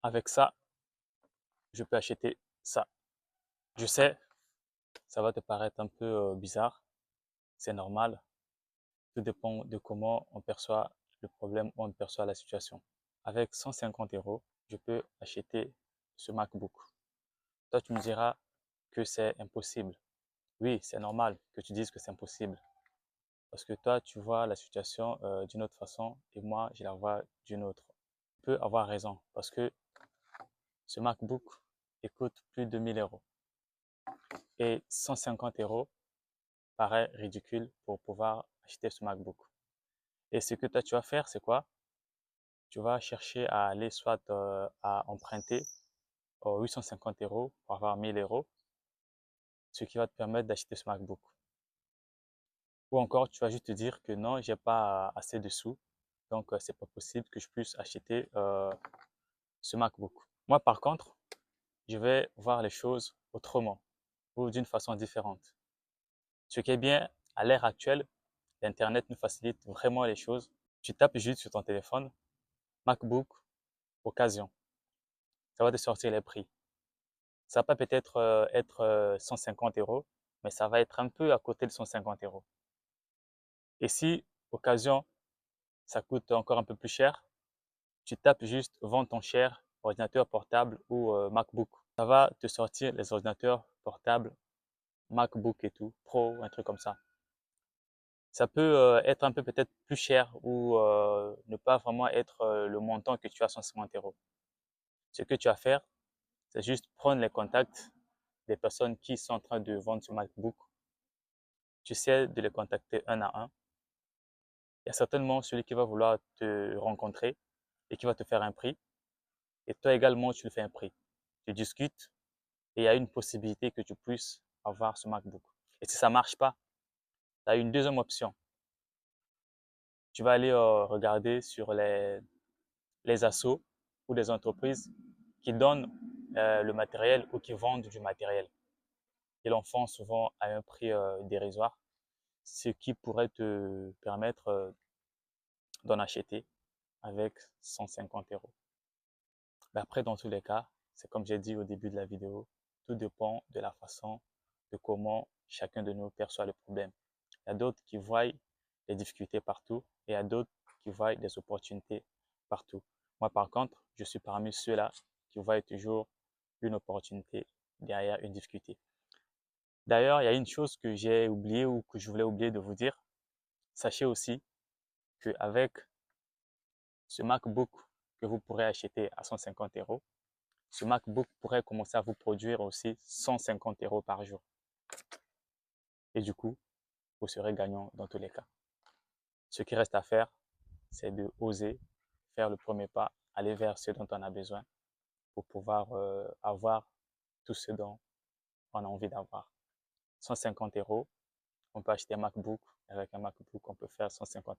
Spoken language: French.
avec ça, je peux acheter ça. Je sais, ça va te paraître un peu bizarre, c'est normal. Tout dépend de comment on perçoit le problème ou on perçoit la situation. Avec 150 euros, je peux acheter ce MacBook. Toi, tu me diras que c'est impossible. Oui, c'est normal que tu dises que c'est impossible. Parce que toi, tu vois la situation d'une autre façon et moi, je la vois d'une autre. Tu peux avoir raison parce que ce MacBook, il coûte plus de 1000 euros. Et 150 euros paraît ridicule pour pouvoir acheter ce MacBook. Et ce que toi, tu vas faire, c'est quoi? Tu vas chercher à aller soit à emprunter 850 euros pour avoir 1000 euros, ce qui va te permettre d'acheter ce MacBook. Ou encore, tu vas juste te dire que non, j'ai pas assez de sous, donc c'est pas possible que je puisse acheter ce MacBook. Moi, par contre, je vais voir les choses autrement ou d'une façon différente. Ce qui est bien, à l'ère actuelle, l'Internet nous facilite vraiment les choses. Tu tapes juste sur ton téléphone, MacBook, occasion. Ça va te sortir les prix. Ça va pas peut-être être 150 euros, mais ça va être un peu à côté de 150 euros. Et si, occasion, ça coûte encore un peu plus cher, tu tapes juste vente ton cher ordinateur portable ou MacBook. Ça va te sortir les ordinateurs portables, MacBook et tout, Pro, un truc comme ça. Ça peut être un peu peut-être plus cher ou ne pas vraiment être le montant que tu as 150 euros. Ce que tu vas faire, c'est juste prendre les contacts des personnes qui sont en train de vendre ce MacBook. Tu essaies de les contacter un à un. Il y a certainement celui qui va vouloir te rencontrer et qui va te faire un prix. Et toi également, tu lui fais un prix. Tu discutes et il y a une possibilité que tu puisses avoir ce MacBook. Et si ça ne marche pas, tu as une deuxième option. Tu vas aller regarder sur les assos ou des entreprises qui donnent le matériel ou qui vendent du matériel. Ils en font souvent à un prix dérisoire, ce qui pourrait te permettre d'en acheter avec 150 euros. Mais après, dans tous les cas, c'est comme j'ai dit au début de la vidéo, tout dépend de la façon, de comment chacun de nous perçoit le problème. Il y a d'autres qui voient les difficultés partout et il y a d'autres qui voient des opportunités partout. Moi, par contre, je suis parmi ceux-là qui voient toujours une opportunité derrière une difficulté. D'ailleurs, il y a une chose que j'ai oublié ou que je voulais oublier de vous dire. Sachez aussi qu'avec ce MacBook que vous pourrez acheter à 150 euros, ce MacBook pourrait commencer à vous produire aussi 150 euros par jour. Et du coup, vous serez gagnant dans tous les cas. Ce qui reste à faire, c'est de oser faire le premier pas, aller vers ce dont on a besoin pour pouvoir avoir tout ce dont on a envie d'avoir. 150 euros, on peut acheter un MacBook. Avec un MacBook, on peut faire 150 euros.